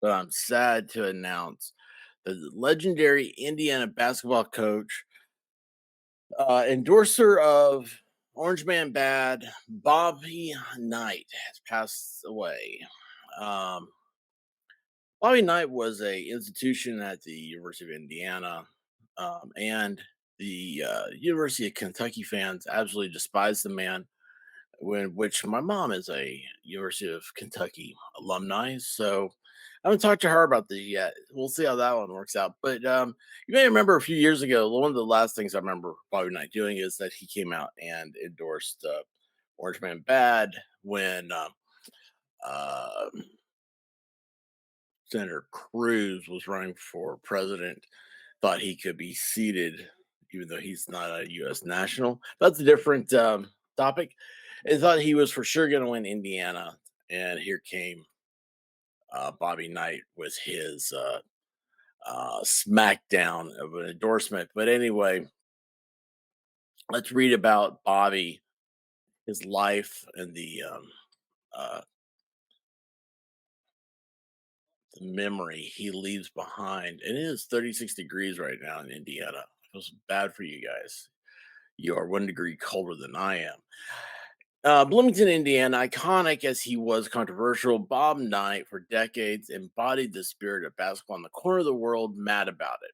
but I'm sad to announce that the legendary Indiana basketball coach, endorser of Orange Man Bad, Bobby Knight, has passed away. Um, Bobby Knight was a institution at the University of Indiana, and the University of Kentucky fans absolutely despise the man. Which my mom is a University of Kentucky alumni, so I haven't talked to her about this yet. We'll see how that one works out. But you may remember a few years ago, one of the last things I remember Bobby Knight doing is that he came out and endorsed Orange Man Bad when uh, Senator Cruz was running for president. Thought he could be seated, even though he's not a U.S. national. That's a different topic. I thought he was for sure going to win Indiana, and here came Bobby Knight with his smackdown of an endorsement. But anyway, let's read about Bobby, his life, and uh, the memory he leaves behind. And it is 36 degrees right now in Indiana. It feels bad for you guys. You are 1 degree colder than I am. Bloomington, Indiana, iconic as he was controversial, Bob Knight for decades embodied the spirit of basketball in the corner of the world, mad about it.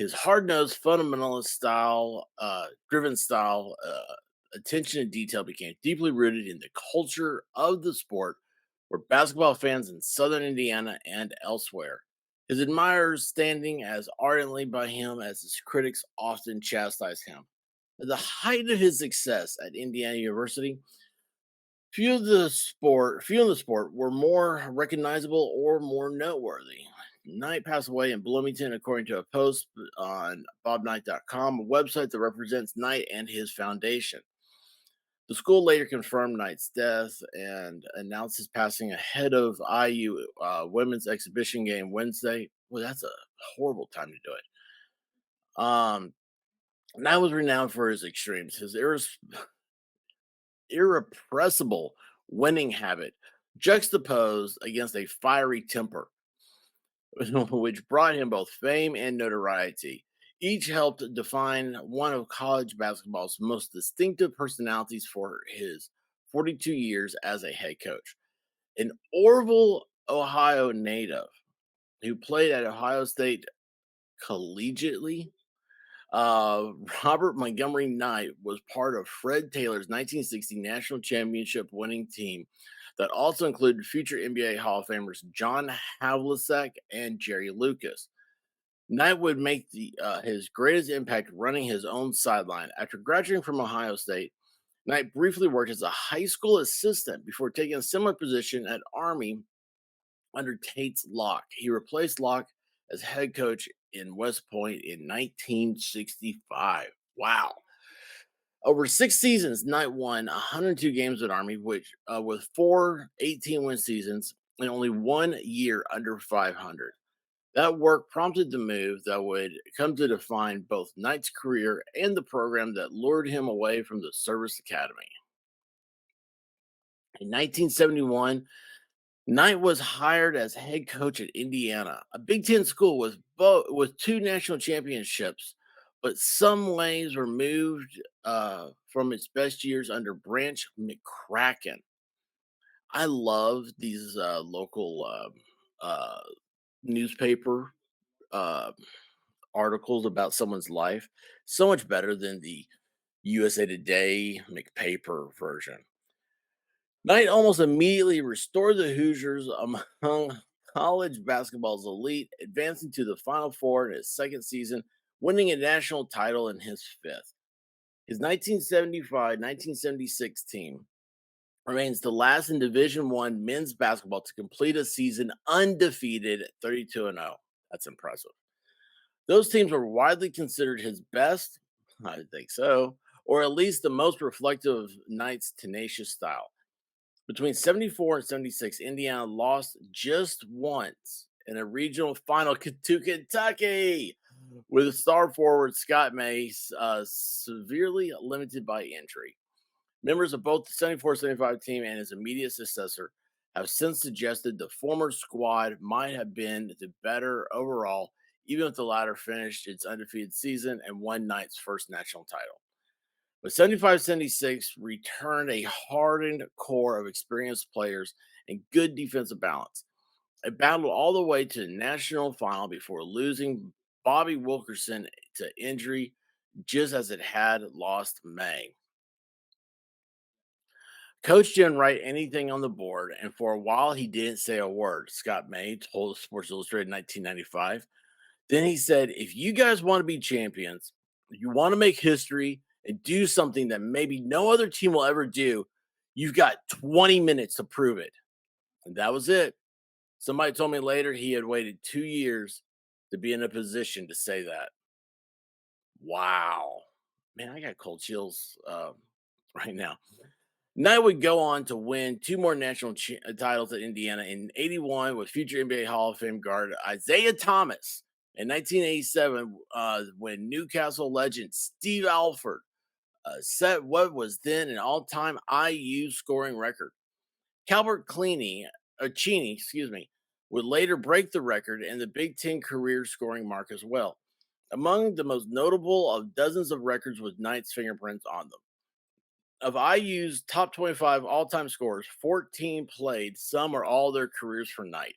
His hard-nosed, fundamentalist style, driven style, attention to detail became deeply rooted in the culture of the sport, where basketball fans in Southern Indiana and elsewhere. His admirers standing as ardently by him as his critics often chastised him. At the height of his success at Indiana University, few in the sport were more recognizable or more noteworthy. Knight passed away in Bloomington, according to a post on bobknight.com, a website that represents Knight and his foundation. The school later confirmed Knight's death and announced his passing ahead of IU women's exhibition game Wednesday. Well, that's a horrible time to do it. Knight was renowned for his extremes, his irrepressible winning habit juxtaposed against a fiery temper, which brought him both fame and notoriety. Each helped define one of college basketball's most distinctive personalities for his 42 years as a head coach. An Orville, Ohio native who played at Ohio State collegiately, uh, Robert Montgomery Knight was part of Fred Taylor's 1960 national championship winning team that also included future NBA Hall of Famers John Havlicek and Jerry Lucas. Knight would make his greatest impact running his own sideline. After graduating from Ohio State, Knight briefly worked as a high school assistant before taking a similar position at Army under Tate's Locke. He replaced Locke as head coach in West Point in 1965. Wow. Over 6 seasons, Knight won 102 games with Army, which with four 18-win seasons and only 1 year under 500. That work prompted the move that would come to define both Knight's career and the program that lured him away from the Service Academy. In 1971, Knight was hired as head coach at Indiana, a Big Ten school with two national championships, but some ways removed from its best years under Branch McCracken. I love these local uh, newspaper uh, articles about someone's life. So much better than the USA Today McPaper version. Knight almost immediately restored the Hoosiers among college basketball's elite, advancing to the Final Four in his second season, winning a national title in his fifth. His 1975-1976 team remains the last in Division One men's basketball to complete a season undefeated at 32-0. That's impressive. Those teams were widely considered his best, I think so, or at least the most reflective of Knight's tenacious style. Between 74 and 76, Indiana lost just once in a regional final to Kentucky, with star forward Scott Mace severely limited by injury. Members of both the 74-75 team and his immediate successor have since suggested the former squad might have been the better overall, even if the latter finished its undefeated season and won Knight's first national title. But 75-76 returned a hardened core of experienced players and good defensive balance. It battled all the way to the national final before losing Bobby Wilkerson to injury just as it had lost May. Coach didn't write anything on the board, and for a while he didn't say a word, Scott May told Sports Illustrated in 1995. Then he said, if you guys want to be champions, you want to make history and do something that maybe no other team will ever do, you've got 20 minutes to prove it. And that was it. Somebody told me later he had waited 2 years to be in a position to say that. Wow. Man, I got cold chills right now. Knight would go on to win two more national titles at Indiana in 81 with future NBA Hall of Fame guard Isaiah Thomas. In 1987, when Newcastle legend Steve Alford set what was then an all-time IU scoring record. Calvert Cheney, would later break the record and the Big Ten career scoring mark as well. Among the most notable of dozens of records with Knight's fingerprints on them. Of IU's top 25 all-time scorers, 14 played some or all their careers for Knight.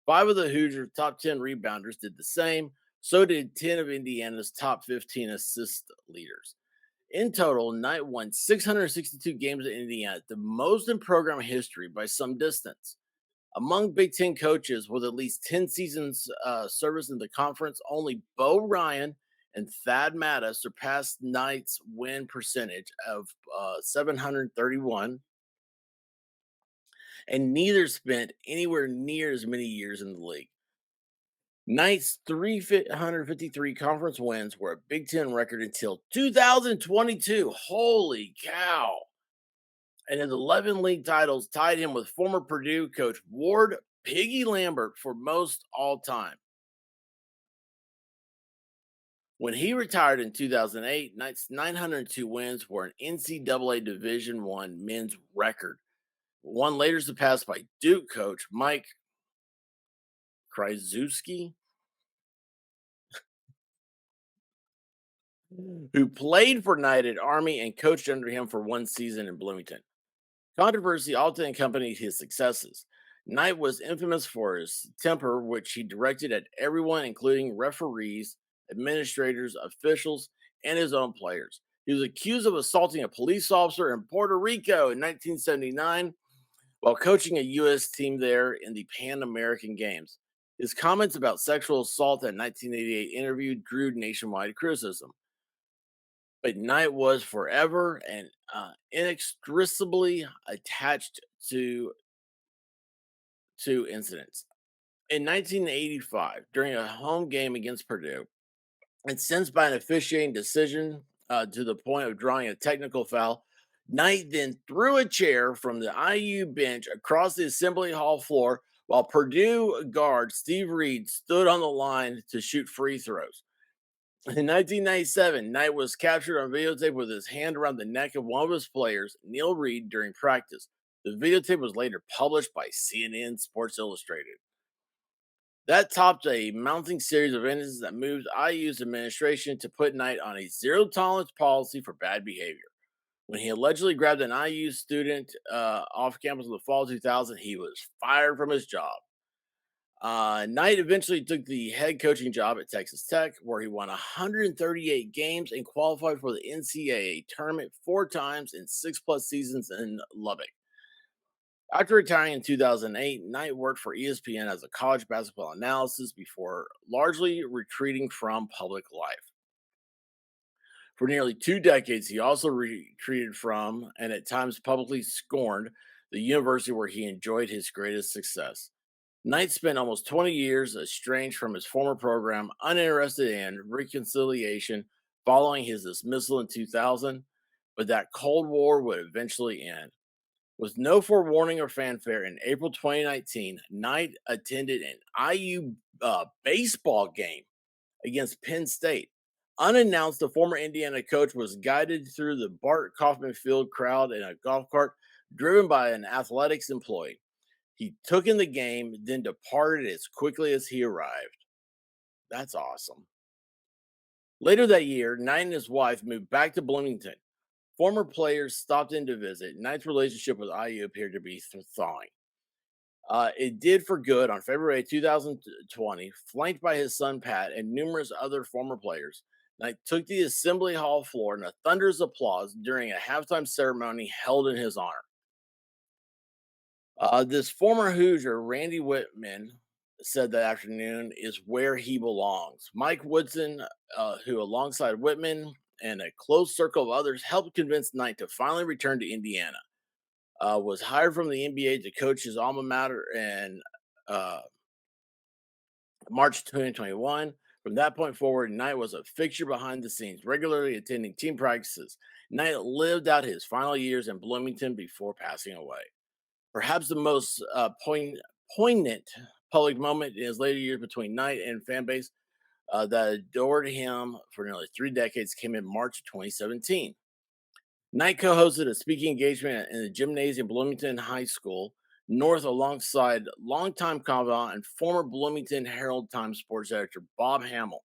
5 of the Hoosiers' top 10 rebounders did the same. So did 10 of Indiana's top 15 assist leaders. In total, Knight won 662 games at Indiana, the most in program history by some distance. Among Big Ten coaches with at least 10 seasons service in the conference, only Bo Ryan and Thad Matta surpassed Knight's win percentage of 731, and neither spent anywhere near as many years in the league. Knight's 353 conference wins were a Big Ten record until 2022. Holy cow. And his 11 league titles tied him with former Purdue coach Ward Piggy Lambert for most all time. When he retired in 2008, Knight's 902 wins were an NCAA Division I men's record, one later surpassed by Duke coach Mike Krzyzewski, who played for Knight at Army and coached under him for one season in Bloomington. Controversy often accompanied his successes. Knight was infamous for his temper, which he directed at everyone, including referees, administrators, officials, and his own players. He was accused of assaulting a police officer in Puerto Rico in 1979 while coaching a U.S. team there in the Pan American Games. His comments about sexual assault at 1988 interview drew nationwide criticism. But Knight was forever and inextricably attached to incidents. In 1985, during a home game against Purdue, incensed by an officiating decision to the point of drawing a technical foul, Knight then threw a chair from the IU bench across the assembly hall floor while Purdue guard Steve Reed stood on the line to shoot free throws. In 1997, Knight was captured on videotape with his hand around the neck of one of his players, Neil Reed, during practice. The videotape was later published by CNN Sports Illustrated. That topped a mounting series of incidents that moved IU's administration to put Knight on a zero tolerance policy for bad behavior. When he allegedly grabbed an IU student off campus in the fall of 2000, he was fired from his job. Knight eventually took the head coaching job at Texas Tech, where he won 138 games and qualified for the NCAA tournament 4 times in 6+ seasons in Lubbock. After retiring in 2008, Knight worked for ESPN as a college basketball analyst before largely retreating from public life. For nearly 2 decades, he also retreated from and at times publicly scorned the university where he enjoyed his greatest success. Knight spent almost 20 years estranged from his former program, uninterested in reconciliation following his dismissal in 2000, but that Cold War would eventually end. With no forewarning or fanfare, in April 2019, Knight attended an IU baseball game against Penn State. Unannounced, the former Indiana coach was guided through the Bart Kaufman Field crowd in a golf cart driven by an athletics employee. He took in the game, then departed as quickly as he arrived. That's awesome. Later that year, Knight and his wife moved back to Bloomington. Former players stopped in to visit. Knight's relationship with IU appeared to be thawing. It did for good on February 2020, flanked by his son Pat and numerous other former players. Knight took the Assembly Hall floor in a thunderous applause during a halftime ceremony held in his honor. This former Hoosier, Randy Whitman, said that afternoon is where he belongs. Mike Woodson, who alongside Whitman and a close circle of others helped convince Knight to finally return to Indiana, was hired from the NBA to coach his alma mater in uh, March 2021. From that point forward, Knight was a fixture behind the scenes, regularly attending team practices. Knight lived out his final years in Bloomington before passing away. Perhaps the most poignant public moment in his later years between Knight and fan base that adored him for nearly 3 decades came in March of 2017. Knight co hosted a speaking engagement in the gymnasium Bloomington High School North alongside longtime confidant and former Bloomington Herald Times sports editor Bob Hamill.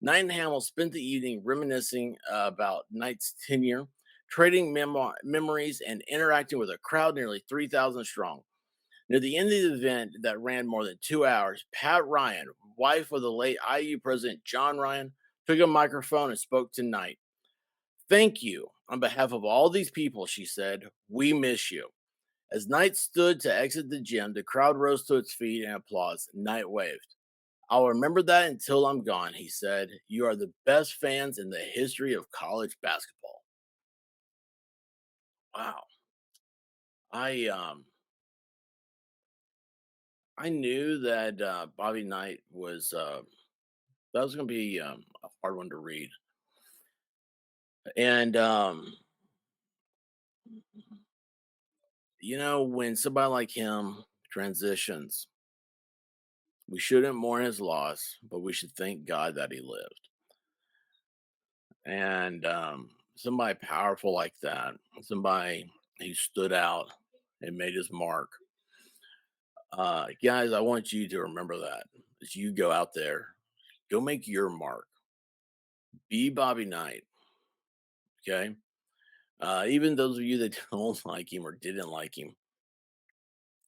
Knight and Hamill spent the evening reminiscing about Knight's tenure, trading memories, and interacting with a crowd nearly 3,000 strong. Near the end of the event that ran more than 2 hours, Pat Ryan, wife of the late IU president John Ryan, took a microphone and spoke to Knight. Thank you on behalf of all these people, she said. We miss you. As Knight stood to exit the gym, the crowd rose to its feet in applause. Knight waved. I'll remember that until I'm gone, he said. You are the best fans in the history of college basketball. Wow. I I knew that Bobby Knight was that was going to be a hard one to read. And when somebody like him transitions, we shouldn't mourn his loss, but we should thank God that he lived. And somebody powerful like that, somebody who stood out and made his mark. Guys, I want you to remember that as you go out there, go make your mark. Be Bobby Knight. Okay. Even those of you that don't like him or didn't like him,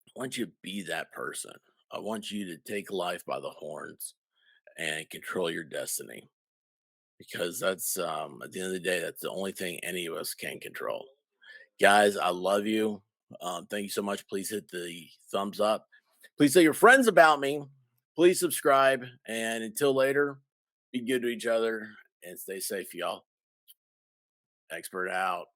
I want you to be that person. I want you to take life by the horns and control your destiny, because that's at the end of the day, that's the only thing any of us can control. Guys, I love you. Thank you so much. Please hit the thumbs up. Please tell your friends about me. Please subscribe. And until later, be good to each other and stay safe, y'all. Expert out.